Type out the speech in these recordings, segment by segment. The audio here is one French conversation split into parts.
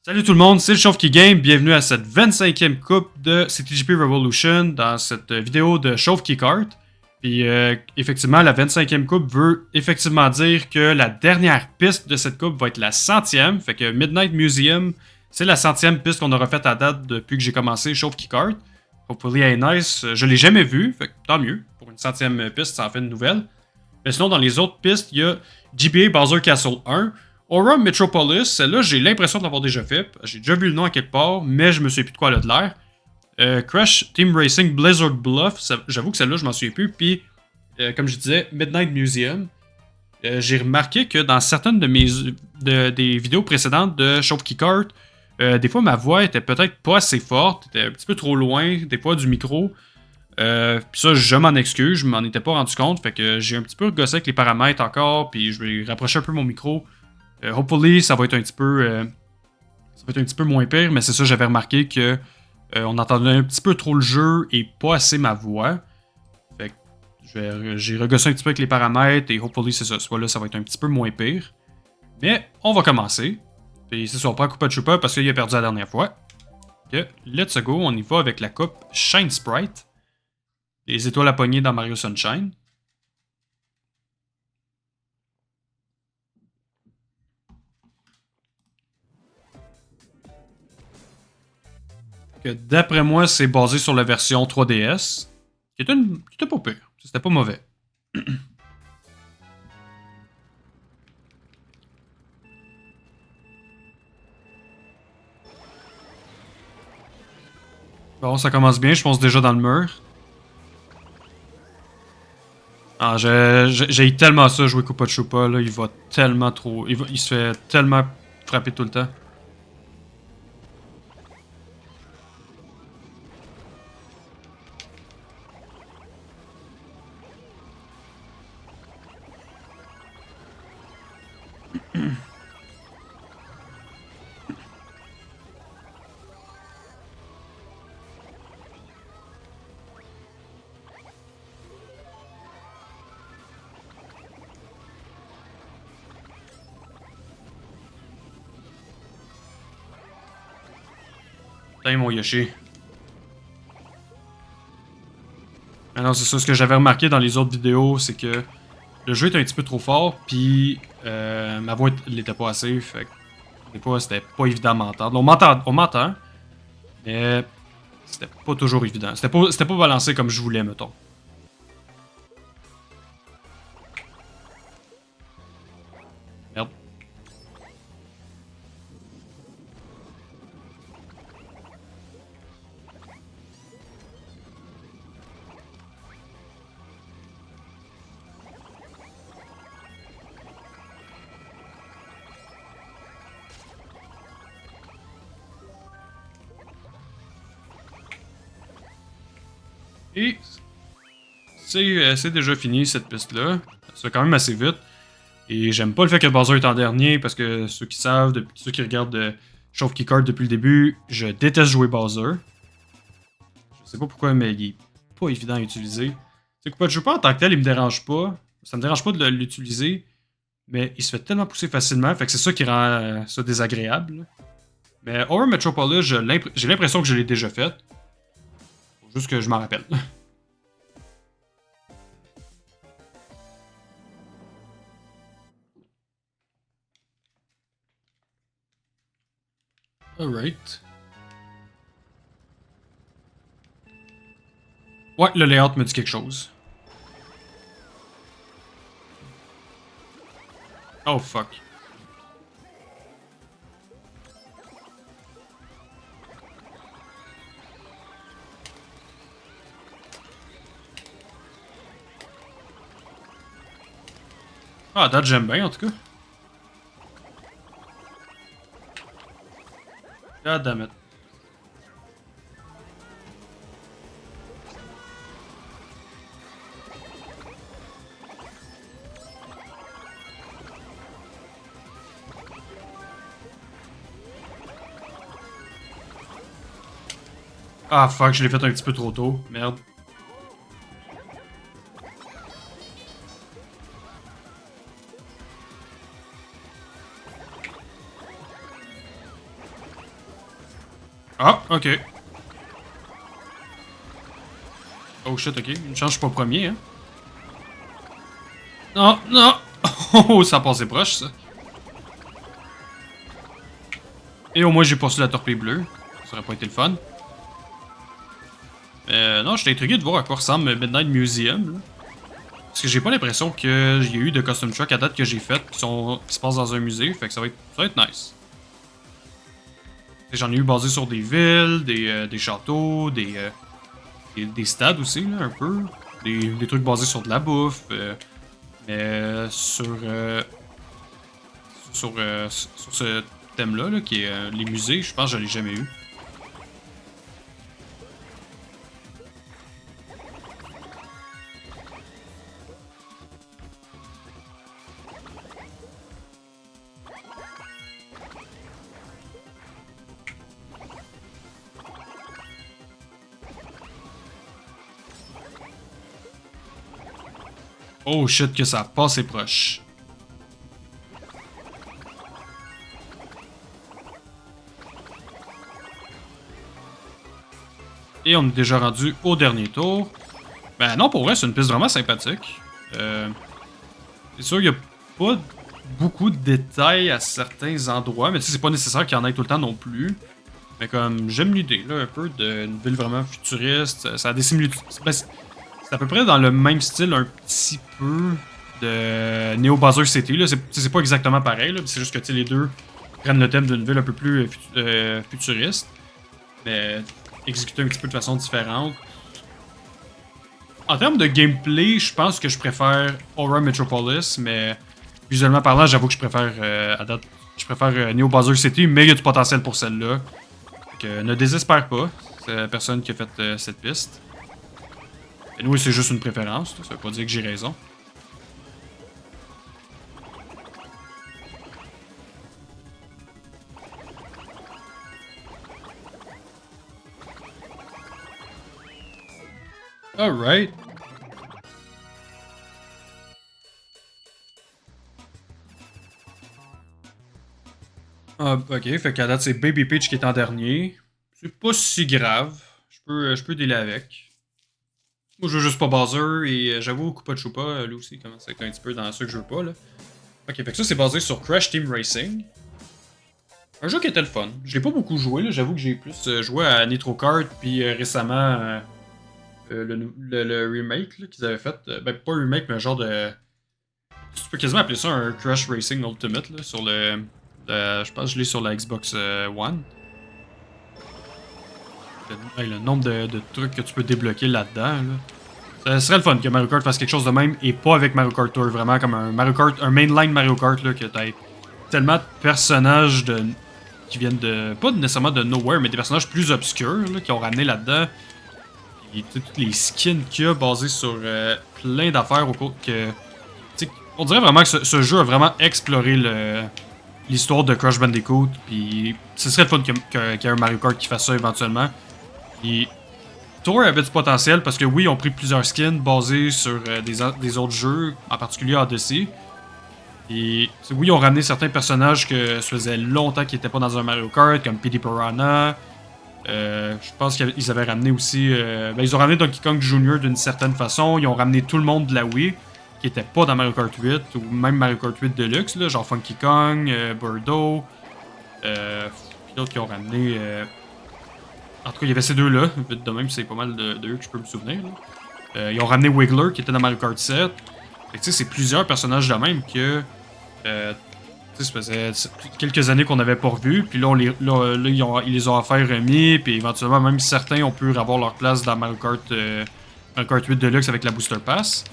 Salut tout le monde, c'est le Chauve qui Game, bienvenue à cette 25e coupe de CTGP Revolution dans cette vidéo de Chauve qui Kart. Puis effectivement, la 25e coupe veut effectivement dire que la dernière piste de cette coupe va être la 100e. Fait que Midnight Museum, c'est la 100e piste qu'on aura faite à date depuis que j'ai commencé Chauve qui Kart. Hopefully, elle est nice. Je l'ai jamais vue, fait que tant mieux. Pour une 100e piste, ça en fait une nouvelle. Mais sinon, dans les autres pistes, il y a GBA Bowser Castle 1. Aura Metropolis, celle-là, j'ai l'impression de l'avoir déjà fait. J'ai déjà vu le nom à quelque part, mais je me souviens plus de quoi elle a de l'air. Crash Team Racing Blizzard Bluff, j'avoue que celle-là, je m'en souviens plus. Puis, comme je disais, Midnight Museum. J'ai remarqué que dans certaines de des vidéos précédentes de Chauve qui Kart, des fois ma voix était peut-être pas assez forte, était un petit peu trop loin, des fois du micro. Puis ça, je m'en excuse, je m'en étais pas rendu compte. Fait que j'ai un petit peu gossé avec les paramètres encore, puis je vais rapprocher un peu mon micro. Hopefully, ça va être un petit peu moins pire, mais c'est ça, j'avais remarqué que on entendait un petit peu trop le jeu et pas assez ma voix. Fait que j'ai regossé un petit peu avec les paramètres et hopefully, c'est ça. Soit là, ça va être un petit peu moins pire. Mais on va commencer. Puis c'est ça, on prend Koopa Troopa parce qu'il a perdu la dernière fois. Ok, let's go, on y va avec la coupe Shine Sprite. Les étoiles à pogner dans Mario Sunshine. Que d'après moi, c'est basé sur la version 3DS. Qui était pas pire. C'était pas mauvais. Bon, ça commence bien, je pense déjà dans le mur. Ah, j'ai tellement ça jouer Koopa Troopa, là, il va tellement trop. Il se fait tellement frapper tout le temps. Putain, mon Yoshi. Ah non, c'est ça, ce que j'avais remarqué dans les autres vidéos, c'est que le jeu est un petit peu trop fort, puis ma voix l'était pas assez, fait que des fois c'était pas évident à m'entendre. On m'entend, mais c'était pas toujours évident. C'était pas balancé comme je voulais, mettons. Merde. Et c'est déjà fini cette piste-là. Ça va quand même assez vite. Et j'aime pas le fait que Bowser est en dernier parce que ceux qui savent, ceux qui regardent Chauve qui Kart depuis le début, je déteste jouer Bowser. Je sais pas pourquoi, mais il est pas évident à utiliser. C'est que Koopa en tant que tel, il me dérange pas. Ça me dérange pas de l'utiliser, mais il se fait tellement pousser facilement, fait que c'est ça qui rend ça désagréable. Mais Over Metropolis, j'ai l'impression que je l'ai déjà fait. Faut juste que je m'en rappelle. Alright. Ouais, le layout me dit quelque chose. Oh fuck. Ah, date j'aime bien en tout cas. God damn it. Ah fuck, je l'ai fait un petit peu trop tôt. Merde. Ah, ok. Oh shit, ok. Une chance, je suis pas premier, hein. Non, non! Oh, ça a passé proche, ça. Et au moins, j'ai passé la torpille bleue. Ça aurait pas été le fun. Non, j'étais intrigué de voir à quoi ressemble Midnight Museum, là. Parce que j'ai pas l'impression qu'il y a eu de custom truck à date que j'ai fait qui se passent dans un musée, fait que ça va être nice. J'en ai eu basé sur des villes, des châteaux, des stades aussi, là, un peu. Des trucs basés sur de la bouffe. Mais sur ce thème-là, là, qui est les musées, je pense que je l'ai jamais eu. Oh shit, que ça a passé proche. Et on est déjà rendu au dernier tour. Ben non, pour vrai, c'est une piste vraiment sympathique. C'est sûr, il n'y a pas beaucoup de détails à certains endroits, mais tu sais, c'est pas nécessaire qu'il y en ait tout le temps non plus. Mais comme, j'aime l'idée, là, un peu d'une ville vraiment futuriste. Ça a des similitudes. Ben, c'est à peu près dans le même style, un petit peu, de Neo Bowser City, là. C'est pas exactement pareil, là. C'est juste que, tu sais, les deux prennent le thème d'une ville un peu plus futuriste. Mais exécuté un petit peu de façon différente. En termes de gameplay, je pense que je préfère Aura Metropolis, mais visuellement parlant, j'avoue que je préfère à date, je préfère Neo Bowser City, mais il y a du potentiel pour celle-là. Donc ne désespère pas, c'est la personne qui a fait cette piste. Et nous, c'est juste une préférence, ça veut pas dire que j'ai raison. Alright. Ah, ok, fait qu'à date, c'est Baby Peach qui est en dernier. C'est pas si grave. Je peux dealer avec. Moi, je veux juste pas Bowser et j'avoue, Koopa Troopa, lui aussi, il commence à être un petit peu dans ceux que je veux pas, là. Ok, fait que ça, c'est basé sur Crash Team Racing. Un jeu qui était le fun. Je l'ai pas beaucoup joué, là. J'avoue que j'ai plus joué à Nitro Kart, puis récemment, le remake qu'ils avaient fait. Ben, pas un remake, mais un genre de. Tu peux quasiment appeler ça un Crash Racing Ultimate, là, sur je pense que je l'ai sur la Xbox One. Le nombre de trucs que tu peux débloquer là-dedans, là. Ça serait le fun que Mario Kart fasse quelque chose de même et pas avec Mario Kart Tour, vraiment comme un Mario Kart, un mainline Mario Kart, là, que t'as tellement de personnages qui viennent de. Pas nécessairement de nowhere, mais des personnages plus obscurs, là, qui ont ramené là-dedans. Et toutes les skins qu'il y a basés sur plein d'affaires au cours que. On dirait vraiment que ce jeu a vraiment exploré l'histoire de Crash Bandicoot. Puis ce serait le fun qu'il y ait un Mario Kart qui fasse ça éventuellement. Et Tour avait du potentiel parce que oui, ils ont pris plusieurs skins basés sur des autres jeux, en particulier Odyssey. Et oui, ils ont ramené certains personnages que ça faisait longtemps qu'ils n'étaient pas dans un Mario Kart, comme Petey Piranha. Je pense qu'ils avaient ramené aussi. Ben, ils ont ramené Donkey Kong Jr. d'une certaine façon. Ils ont ramené tout le monde de la Wii, qui était pas dans Mario Kart 8, ou même Mario Kart 8 Deluxe, là, genre Funky Kong, Birdo. Puis d'autres qui ont ramené. En tout cas, il y avait ces deux-là. Vite de même, c'est pas mal d'eux que je peux me souvenir. Ils ont ramené Wiggler, qui était dans Mario Kart 7. Fait que tu sais, c'est plusieurs personnages de même que. Ça faisait quelques années qu'on n'avait pas revu, puis là, ils les ont offert remis, puis éventuellement, même certains ont pu avoir leur place dans Mario Kart 8 Deluxe avec la Booster Pass.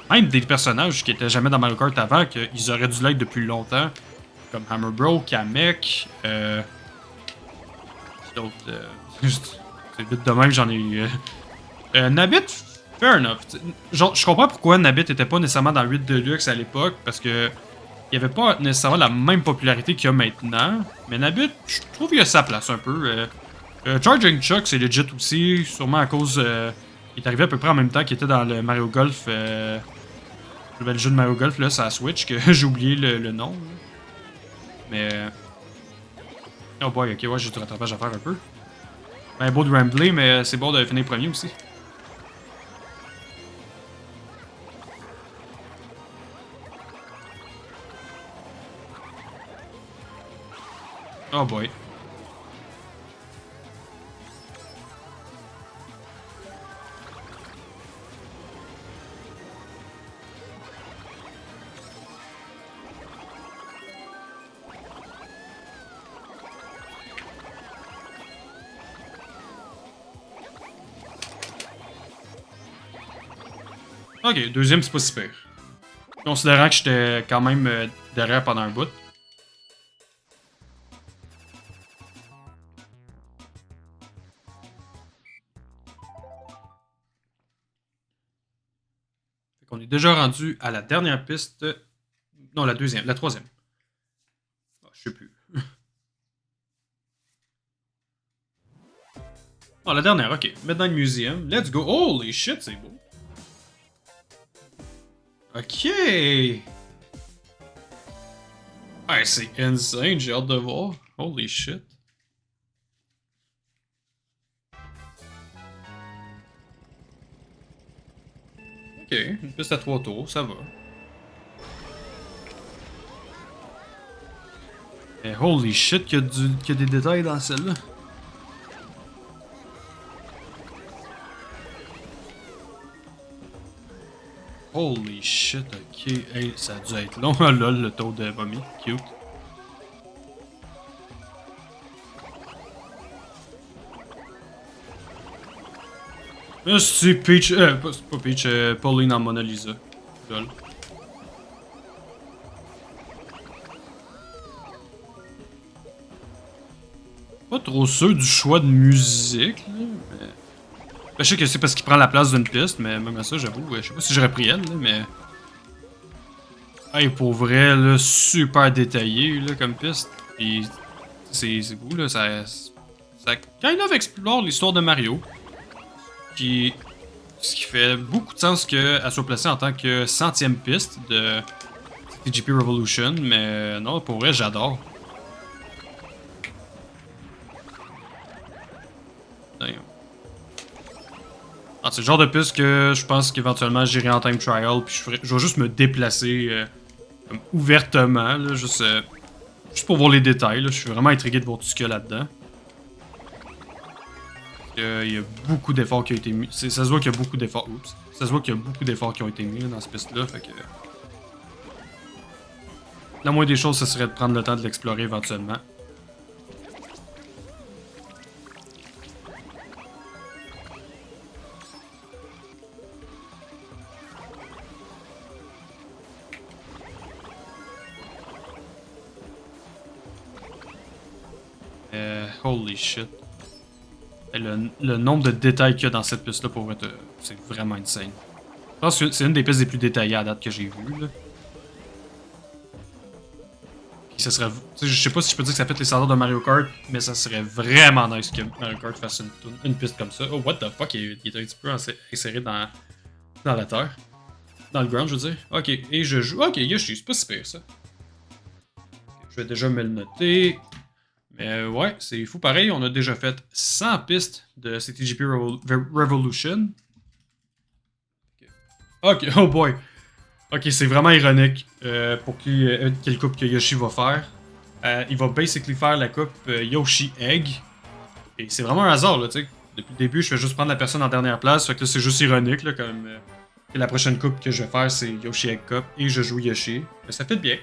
Même des personnages qui étaient jamais dans Mario Kart avant, qu'ils auraient dû l'être depuis longtemps, comme Hammer Bro, Kamek, d'autres. C'est vite de même, j'en ai eu. Nabbit, fair enough. Genre, je comprends pourquoi Nabbit était pas nécessairement dans 8 Deluxe à l'époque, parce que il n'y avait pas nécessairement la même popularité qu'il y a maintenant. Mais Nabbit, je trouve qu'il a sa place un peu. Charging Chuck, c'est legit aussi, sûrement à cause. Il est arrivé à peu près en même temps qu'il était dans le Mario Golf. Le nouvel jeu de Mario Golf, là, sur la Switch, que j'ai oublié le nom. Là. Mais. Oh boy, ok, ouais, j'ai du rattrapage à faire un peu. Ben beau de rambler, mais c'est bon de finir premier aussi. Oh boy. Ok, deuxième, c'est pas si pire. Considérant que j'étais quand même derrière pendant un bout. On est déjà rendu à la dernière piste. Non, la deuxième, la troisième. Oh, je sais plus. Oh, la dernière, ok. Midnight Museum. Let's go. Holy shit, c'est beau. Ok. Ah, c'est insane, j'ai hâte de voir. Holy shit. Ok, une piste à 3 tours, ça va. Mais holy shit, qu'il y a des détails dans celle-là. Holy shit, ok. Hey, ça a dû être long, lol, le taux de vomi. Cute. C'est Peach. Pas Peach, Pauline en Mona Lisa. Lol. Pas trop sûr du choix de musique, là, mais. Ben, je sais que c'est parce qu'il prend la place d'une piste, mais même à ça, j'avoue, je sais pas si j'aurais pris elle, là, mais. Hey, pour vrai, là, super détaillé, là, comme piste. Pis. C'est cool, là, ça kind of explore l'histoire de Mario. Qui. Ce qui fait beaucoup de sens qu'elle soit placée en tant que 100e piste de TGP Revolution, mais non, pour vrai, j'adore. Ah, c'est le genre de piste que je pense qu'éventuellement j'irai en time trial, puis je vais juste me déplacer comme ouvertement, là, juste pour voir les détails. Là. Je suis vraiment intrigué de voir tout ce qu'il y a là-dedans. Il y a beaucoup d'efforts qui ont été mis. Ça se voit qu'il y a beaucoup d'efforts. Oups. Ça se voit qu'il y a beaucoup d'efforts qui ont été mis là, dans cette piste-là. Fait que. La moindre des choses, ce serait de prendre le temps de l'explorer éventuellement. Holy shit. Et le nombre de détails qu'il y a dans cette piste-là, pour être, c'est vraiment insane. Je pense que c'est une des pistes les plus détaillées à date que j'ai vues. Là. Puis ça serait. Je sais pas si je peux dire que ça fait les standards de Mario Kart, mais ça serait vraiment nice que Mario Kart fasse une piste comme ça. Oh, what the fuck, il est un petit peu inséré dans la terre. Dans le ground, je veux dire. Ok, et je joue. Ok, Yoshi, c'est pas si pire ça. Je vais déjà me le noter. Mais ouais, c'est fou pareil, on a déjà fait 100 pistes de CTGP Revolution. Ok, oh boy. Ok, c'est vraiment ironique pour quelle coupe que Yoshi va faire. Il va basically faire la coupe Yoshi Egg. Et c'est vraiment un hasard, là, tu sais. Depuis le début, je fais juste prendre la personne en dernière place. Fait que là, c'est juste ironique, là, comme. La prochaine coupe que je vais faire, c'est Yoshi Egg Cup et je joue Yoshi. Mais ça fait bien.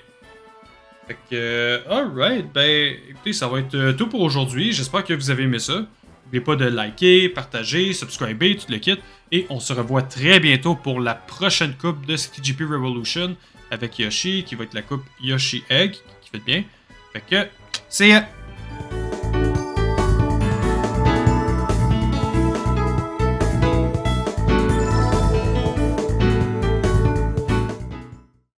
Fait que, alright, ben, écoutez, ça va être tout pour aujourd'hui. J'espère que vous avez aimé ça. N'oubliez pas de liker, partager, subscriber, tout le kit. Et on se revoit très bientôt pour la prochaine coupe de CTGP Revolution avec Yoshi, qui va être la coupe Yoshi Egg, qui fait bien. Fait que, see ya!